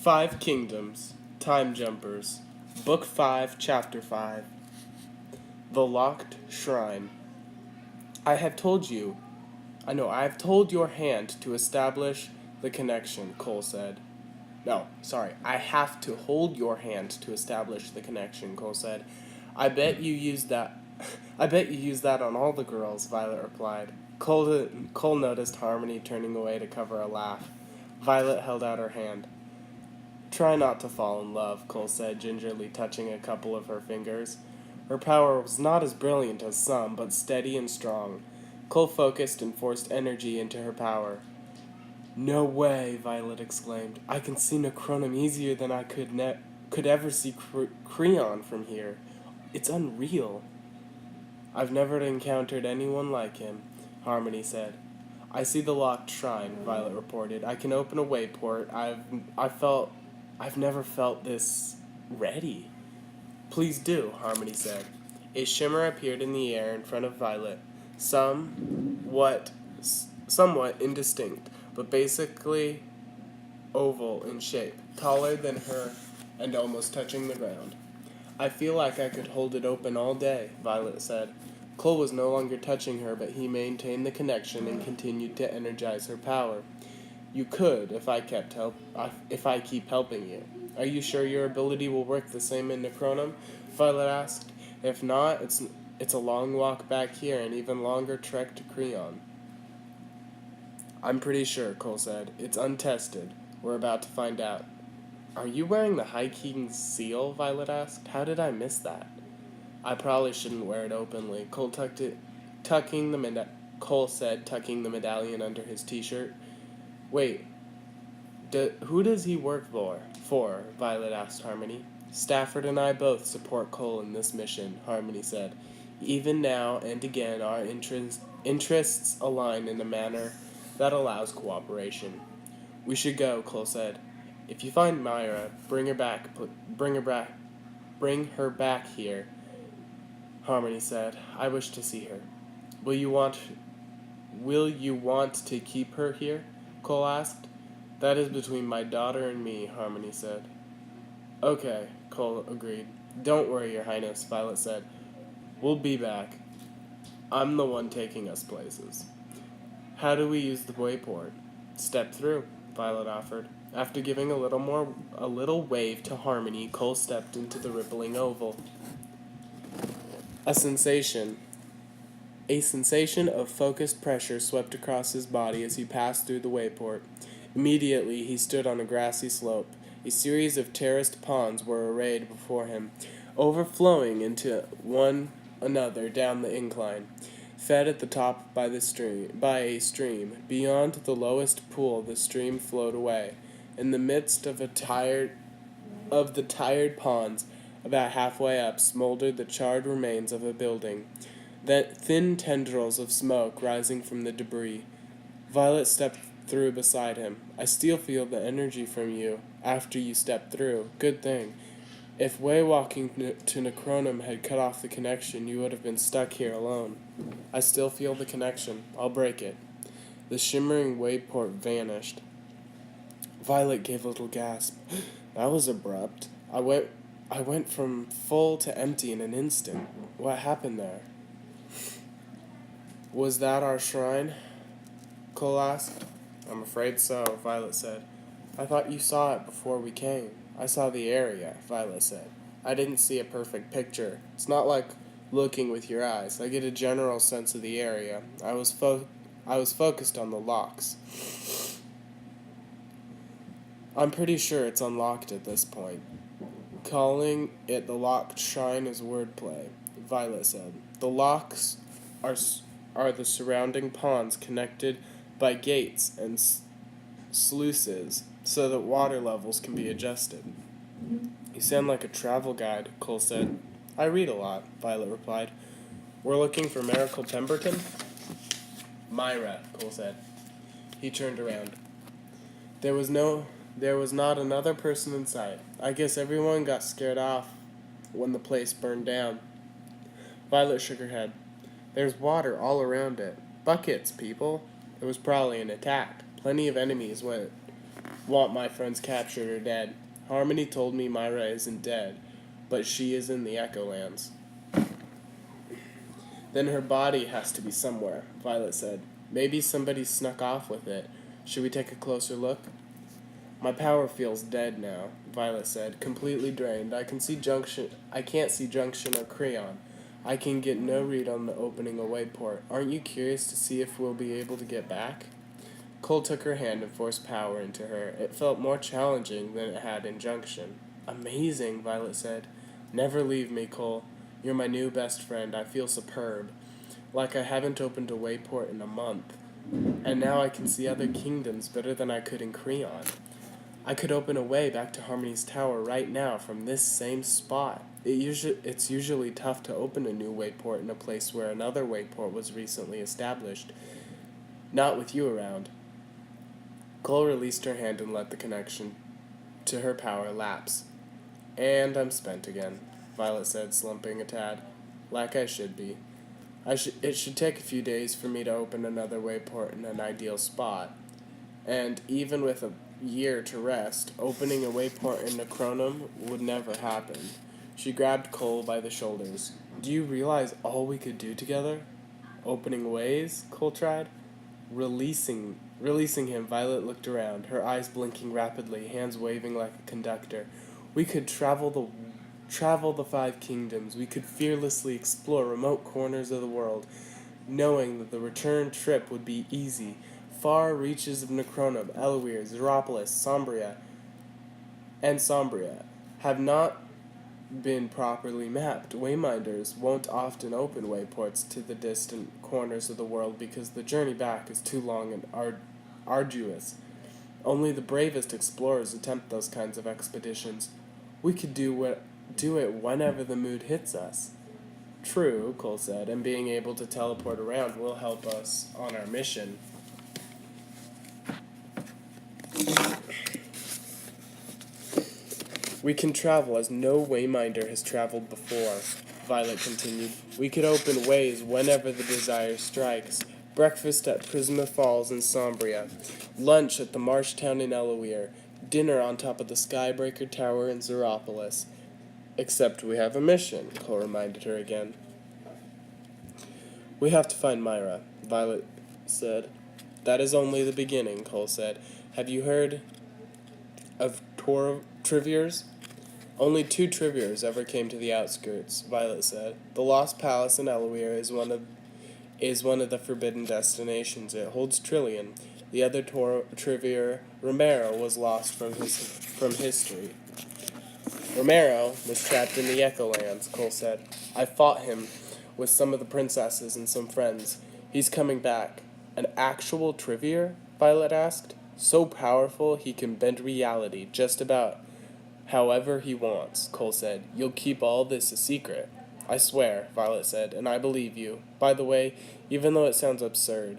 Five Kingdoms, Time Jumpers, Book 5, Chapter 5. The Locked Shrine. I have told your hand to establish the connection, Cole said. No, sorry, I have to hold your hand to establish the connection, Cole said. I bet you use that on all the girls, Violet replied. Cole noticed Harmony turning away to cover a laugh. Violet held out her hand. Try not to fall in love, Cole said, gingerly touching a couple of her fingers. Her power was not as brilliant as some, but steady and strong. Cole focused and forced energy into her power. No way, Violet exclaimed. I can see Necronum easier than I could ever see Creon from here. It's unreal. I've never encountered anyone like him, Harmony said. I see the locked shrine, Violet reported. I can open a wayport. I've never felt this ready. Please do, Harmony said. A shimmer appeared in the air in front of Violet, somewhat indistinct, but basically oval in shape, taller than her and almost touching the ground. I feel like I could hold it open all day, Violet said. Cole was no longer touching her, but he maintained the connection and continued to energize her power. You could, if I keep helping you. Are you sure your ability will work the same in Necronum? Violet asked. If not, it's a long walk back here and even longer trek to Creon. I'm pretty sure, Cole said. It's untested. We're about to find out. Are you wearing the High King's seal? Violet asked. How did I miss that? I probably shouldn't wear it openly. Cole said, tucking the medallion under his t-shirt. Wait, who does he work for? Violet asked Harmony. Stafford and I both support Cole in this mission, Harmony said. Even now and again, our interests align in a manner that allows cooperation. We should go, Cole said. If you find Myra, bring her back here, Harmony said. I wish to see her. Will you want to keep her here? Cole asked. That is between my daughter and me, Harmony said. Okay, Cole agreed. Don't worry, Your Highness, Violet said. We'll be back. I'm the one taking us places. How do we use the wayport? Step through, Violet offered. After giving a little wave to Harmony, Cole stepped into the rippling oval. A sensation of focused pressure swept across his body as he passed through the wayport. Immediately, he stood on a grassy slope. A series of terraced ponds were arrayed before him, overflowing into one another down the incline. Fed at the top by a stream, beyond the lowest pool the stream flowed away. In the midst of the tired ponds, about halfway up, smoldered the charred remains of a building, thin tendrils of smoke rising from the debris. Violet stepped through beside him. I still feel the energy from you after you stepped through. Good thing. If waywalking to Necronum had cut off the connection, you would have been stuck here alone. I still feel the connection. I'll break it. The shimmering wayport vanished. Violet gave a little gasp. That was abrupt. I went from full to empty in an instant. What happened there? Was that our shrine? Cole asked. I'm afraid so, Violet said. I thought you saw it before we came. I saw the area, Violet said. I didn't see a perfect picture. It's not like looking with your eyes. I get a general sense of the area. I was focused on the locks. I'm pretty sure it's unlocked at this point. Calling it the locked shrine is wordplay, Violet said. The locks are the surrounding ponds connected by gates and sluices so that water levels can be adjusted. You sound like a travel guide, Cole said. I read a lot, Violet replied. We're looking for Miracle Pemberton? Myra, Cole said. He turned around. There was not another person in sight. I guess everyone got scared off when the place burned down. Violet shook her head. There's water all around it. Buckets, people. It was probably an attack. Plenty of enemies went Want my friends captured or dead. Harmony told me Myra isn't dead, but she is in the Echolands. Then her body has to be somewhere, Violet said. Maybe somebody snuck off with it. Should we take a closer look? My power feels dead now, Violet said, completely drained. I can't see Junction or Creon. I can get no read on the opening away port. Aren't you curious to see if we'll be able to get back? Cole took her hand and forced power into her. It felt more challenging than it had in Junction. Amazing, Violet said. Never leave me, Cole. You're my new best friend. I feel superb. Like I haven't opened a wayport in a month. And now I can see other kingdoms better than I could in Creon. I could open a way back to Harmony's Tower right now from this same spot. It's usually tough to open a new wayport in a place where another wayport was recently established. Not with you around. Cole released her hand and let the connection to her power lapse. And I'm spent again, Violet said, slumping a tad. Like I should be. It should take a few days for me to open another wayport in an ideal spot. And even with a year to rest, opening a wayport in Necronum would never happen. She grabbed Cole by the shoulders. Do you realize all we could do together? Opening ways? Cole tried. Releasing him, Violet looked around, her eyes blinking rapidly, hands waving like a conductor. We could travel the 5 kingdoms. We could fearlessly explore remote corners of the world, knowing that the return trip would be easy. Far reaches of Necronum, Elawir, Zeropolis, Sombria have not been properly mapped. Wayminders won't often open wayports to the distant corners of the world because the journey back is too long and arduous. Only the bravest explorers attempt those kinds of expeditions. We could do it whenever the mood hits us. True, Cole said, and being able to teleport around will help us on our mission. We can travel as no Wayminder has traveled before, Violet continued. We could open ways whenever the desire strikes. Breakfast at Prisma Falls in Sombria, lunch at the Marsh Town in Elawir, dinner on top of the Skybreaker Tower in Zeropolis. Except we have a mission, Cole reminded her again. We have to find Myra, Violet said. That is only the beginning, Cole said. Have you heard of Triviers? Only 2 Triviers ever came to the outskirts, Violet said. The Lost Palace in Elawir is one of the forbidden destinations. It holds Trillion. The other Trivier, Romero, was lost from history. Romero was trapped in the Echolands, Cole said. I fought him with some of the princesses and some friends. He's coming back. An actual Trivier? Violet asked. So powerful he can bend reality just about however he wants, Cole said. You'll keep all this a secret. I swear, Violet said, and I believe you. By the way, even though it sounds absurd,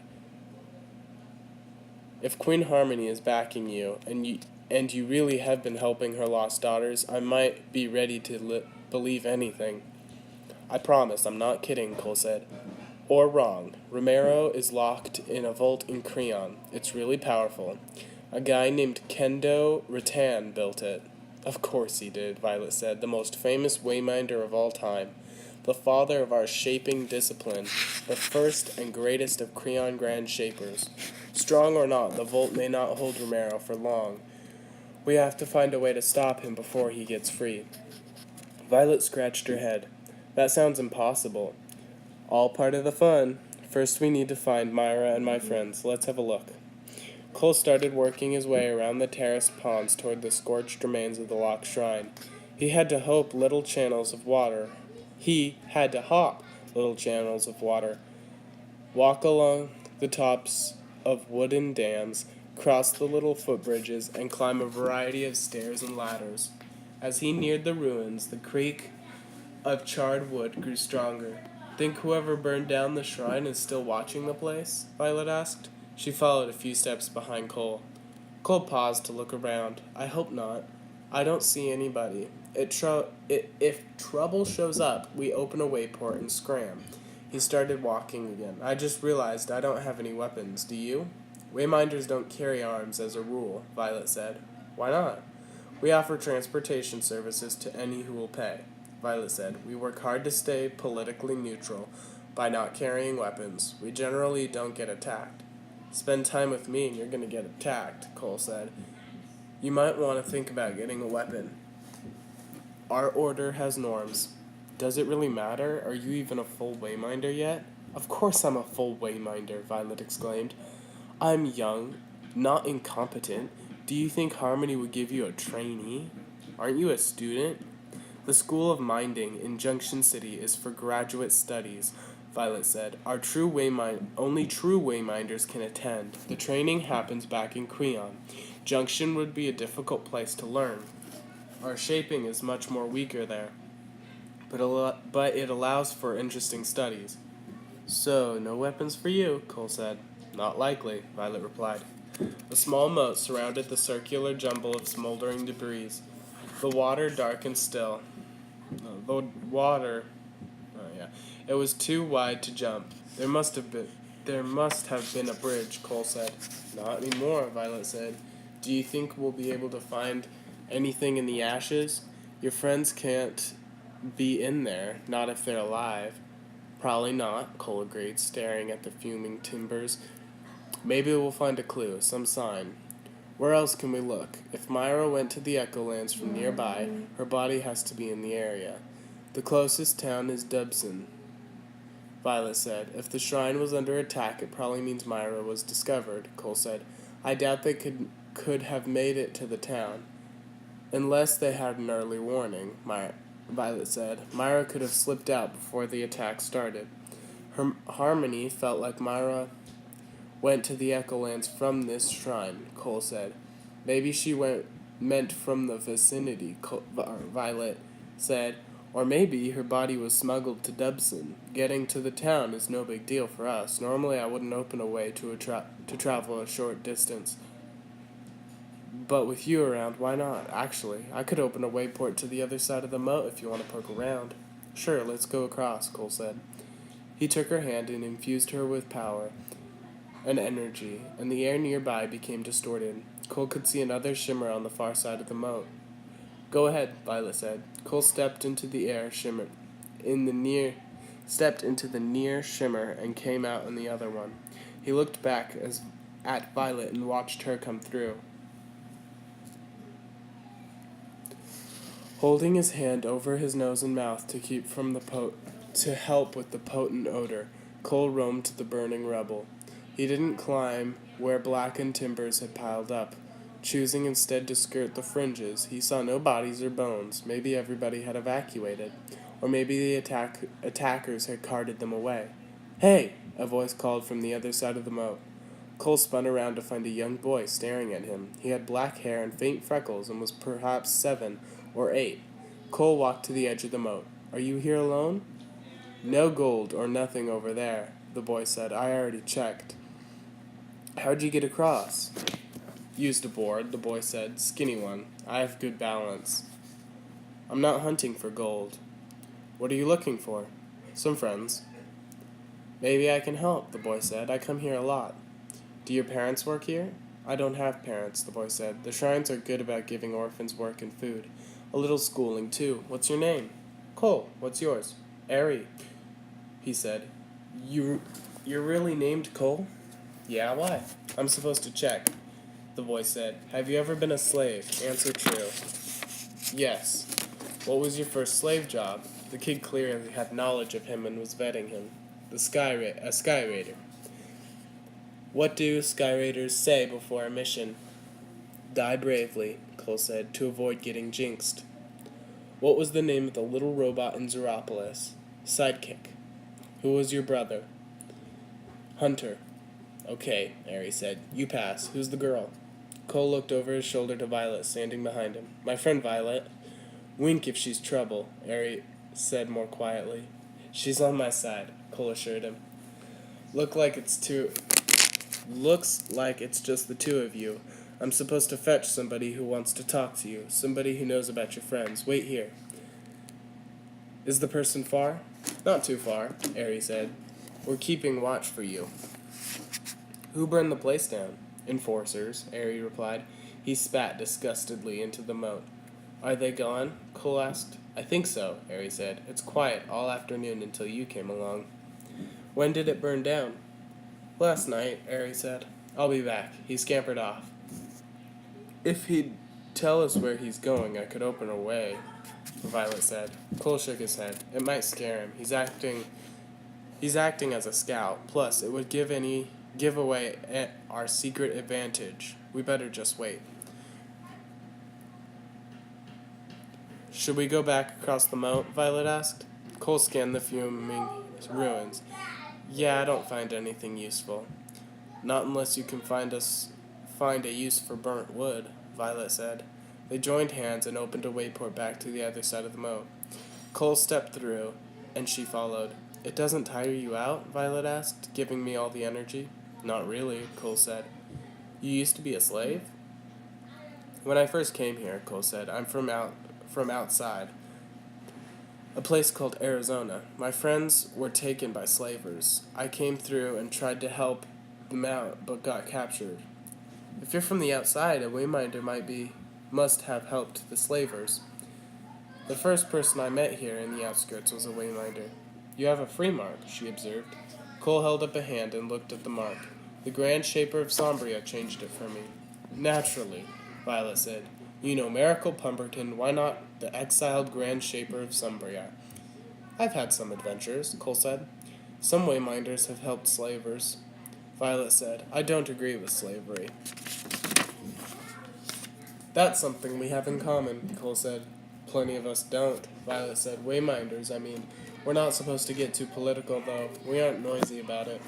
if Queen Harmony is backing you, and you really have been helping her lost daughters, I might be ready to believe anything. I promise, I'm not kidding, Cole said. Or wrong. Romero is locked in a vault in Creon. It's really powerful. A guy named Kendo Rattan built it. Of course he did, Violet said, the most famous Wayminder of all time. The father of our shaping discipline, the first and greatest of Creon Grand Shapers. Strong or not, the vault may not hold Romero for long. We have to find a way to stop him before he gets free. Violet scratched her head. That sounds impossible. All part of the fun. First we need to find Myra and my friends. Let's have a look. Cole started working his way around the terraced ponds toward the scorched remains of the locked shrine. He had to hop little channels of water, walk along the tops of wooden dams, cross the little footbridges, and climb a variety of stairs and ladders. As he neared the ruins, the creak of charred wood grew stronger. Think whoever burned down the shrine is still watching the place? Violet asked. She followed a few steps behind Cole. Cole paused to look around. I hope not. I don't see anybody. If trouble shows up, we open a wayport and scram. He started walking again. I just realized I don't have any weapons. Do you? Wayminders don't carry arms as a rule, Violet said. Why not? We offer transportation services to any who will pay, Violet said. We work hard to stay politically neutral by not carrying weapons. We generally don't get attacked. Spend time with me and you're going to get attacked, Cole said. You might want to think about getting a weapon. Our order has norms. Does it really matter? Are you even a full Wayminder yet? Of course I'm a full Wayminder, Violet exclaimed. I'm young, not incompetent. Do you think Harmony would give you a trainee? Aren't you a student? The School of Minding in Junction City is for graduate studies, Violet said. Only true Wayminders can attend. The training happens back in Creon. Junction would be a difficult place to learn. Our shaping is much more weaker there, but it allows for interesting studies. So, no weapons for you, Cole said. Not likely, Violet replied. A small moat surrounded the circular jumble of smoldering debris. The water dark and still. It was too wide to jump. There must have been a bridge, Cole said. Not anymore, Violet said. Do you think we'll be able to find anything in the ashes? Your friends can't be in there, not if they're alive. Probably not, Cole agreed, staring at the fuming timbers. Maybe we'll find a clue, some sign. Where else can we look? If Myra went to the Echolands from nearby, her body has to be in the area. The closest town is Dubson, Violet said. If the shrine was under attack, it probably means Myra was discovered, Cole said. I doubt they could have made it to the town. Unless they had an early warning, Violet said. Myra could have slipped out before the attack started. Harmony felt like Myra went to the Echolands from this shrine, Cole said. Maybe she meant from the vicinity, Violet said. Or maybe her body was smuggled to Dubson. Getting to the town is no big deal for us. Normally I wouldn't open a way to travel a short distance. But with you around, why not? Actually, I could open a wayport to the other side of the moat if you want to poke around. Sure, let's go across, Cole said. He took her hand and infused her with power and energy, and the air nearby became distorted. Cole could see another shimmer on the far side of the moat. Go ahead, Violet said. Cole stepped into the near shimmer and came out in the other one. He looked back at Violet and watched her come through. Holding his hand over his nose and mouth to help with the potent odor, Cole roamed to the burning rubble. He didn't climb where blackened timbers had piled up. Choosing instead to skirt the fringes, he saw no bodies or bones. Maybe everybody had evacuated, or maybe the attackers had carted them away. Hey! A voice called from the other side of the moat. Cole spun around to find a young boy staring at him. He had black hair and faint freckles and was perhaps 7 or 8. Cole walked to the edge of the moat. Are you here alone? No gold or nothing over there, the boy said. I already checked. How'd you get across? Used a board, the boy said. Skinny one. I have good balance. I'm not hunting for gold. What are you looking for? Some friends. Maybe I can help, the boy said. I come here a lot. Do your parents work here? I don't have parents, the boy said. The shrines are good about giving orphans work and food. A little schooling, too. What's your name? Cole. What's yours? Ari, he said. You're really named Cole? Yeah, why? I'm supposed to check, the boy said. Have you ever been a slave? Answer true. Yes. What was your first slave job? The kid clearly had knowledge of him and was vetting him. A Sky Raider. What do Sky Raiders say before a mission? Die bravely, Cole said, to avoid getting jinxed. What was the name of the little robot in Zeropolis? Sidekick. Who was your brother? Hunter. Okay, Ari said. You pass. Who's the girl? Cole looked over his shoulder to Violet, standing behind him. My friend Violet. Wink if she's trouble, Ari said more quietly. She's on my side, Cole assured him. Looks like it's just the two of you. I'm supposed to fetch somebody who wants to talk to you, somebody who knows about your friends. Wait here. Is the person far? Not too far, Ari said. We're keeping watch for you. Who burned the place down? Enforcers, Aerie replied. He spat disgustedly into the moat. Are they gone? Cole asked. I think so, Aerie said. It's quiet all afternoon until you came along. When did it burn down? Last night, Aerie said. I'll be back. He scampered off. If he'd tell us where he's going, I could open a way, Violet said. Cole shook his head. It might scare him. He's acting as a scout. Plus, it would give away our secret advantage. We better just wait. Should we go back across the moat? Violet asked. Cole scanned the fuming ruins. Yeah, I don't find anything useful. Not unless you can find a use for burnt wood, Violet said. They joined hands and opened a wayport back to the other side of the moat. Cole stepped through, and she followed. It doesn't tire you out? Violet asked, giving me all the energy. Not really, Cole said. You used to be a slave? When I first came here, Cole said, I'm from outside. A place called Arizona. My friends were taken by slavers. I came through and tried to help them out, but got captured. If you're from the outside, a wayminder must have helped the slavers. The first person I met here in the outskirts was a wayminder. You have a free mark, she observed. Cole held up a hand and looked at the mark. The Grand Shaper of Sombria changed it for me. Naturally, Violet said. You know Miracle Pumperton, why not the exiled Grand Shaper of Sombria? I've had some adventures, Cole said. Some wayminders have helped slavers. Violet said, I don't agree with slavery. That's something we have in common, Cole said. Plenty of us don't, Violet said. Wayminders, I mean. We're not supposed to get too political, though. We aren't noisy about it.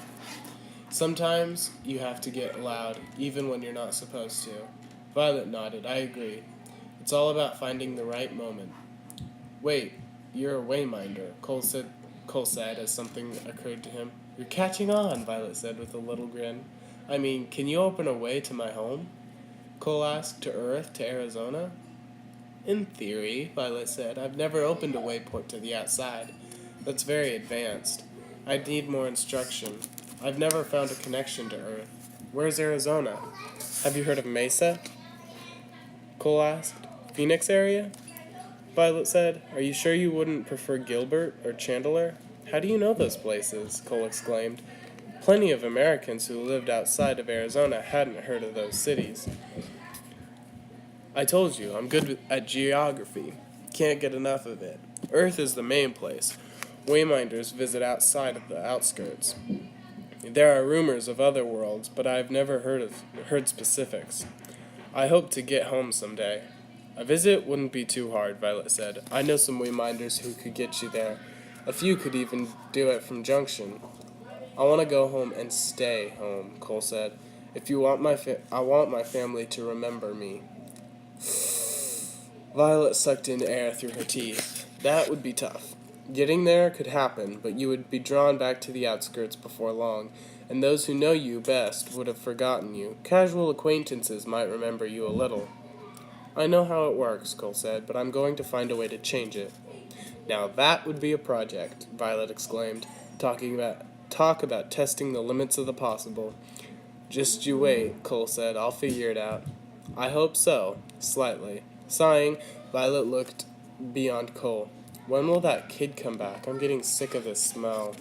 Sometimes you have to get loud, even when you're not supposed to. Violet nodded. I agree. It's all about finding the right moment. Wait, you're a wayminder, Cole said as something occurred to him. You're catching on, Violet said with a little grin. I mean, can you open a way to my home? Cole asked. To Earth, to Arizona? In theory, Violet said. I've never opened a wayport to the outside. That's very advanced. I'd need more instruction. I've never found a connection to Earth. Where's Arizona? Have you heard of Mesa? Cole asked. Phoenix area? Violet said. Are you sure you wouldn't prefer Gilbert or Chandler? How do you know those places? Cole exclaimed. Plenty of Americans who lived outside of Arizona hadn't heard of those cities. I told you, I'm good at geography. Can't get enough of it. Earth is the main place. Wayminders visit outside of the outskirts. There are rumors of other worlds, but I've never heard specifics. I hope to get home someday. A visit wouldn't be too hard, Violet said. I know some wayminders who could get you there. A few could even do it from Junction. I want to go home and stay home, Cole said. If you want I want my family to remember me. Violet sucked in air through her teeth. That would be tough. Getting there could happen, but you would be drawn back to the outskirts before long, and those who know you best would have forgotten you. Casual acquaintances might remember you a little. I know how it works, Cole said, but I'm going to find a way to change it. Now that would be a project, Violet exclaimed. Talk about testing the limits of the possible. Just you wait, Cole said. I'll figure it out. I hope so, slightly. Sighing, Violet looked beyond Cole. When will that kid come back? I'm getting sick of this smell.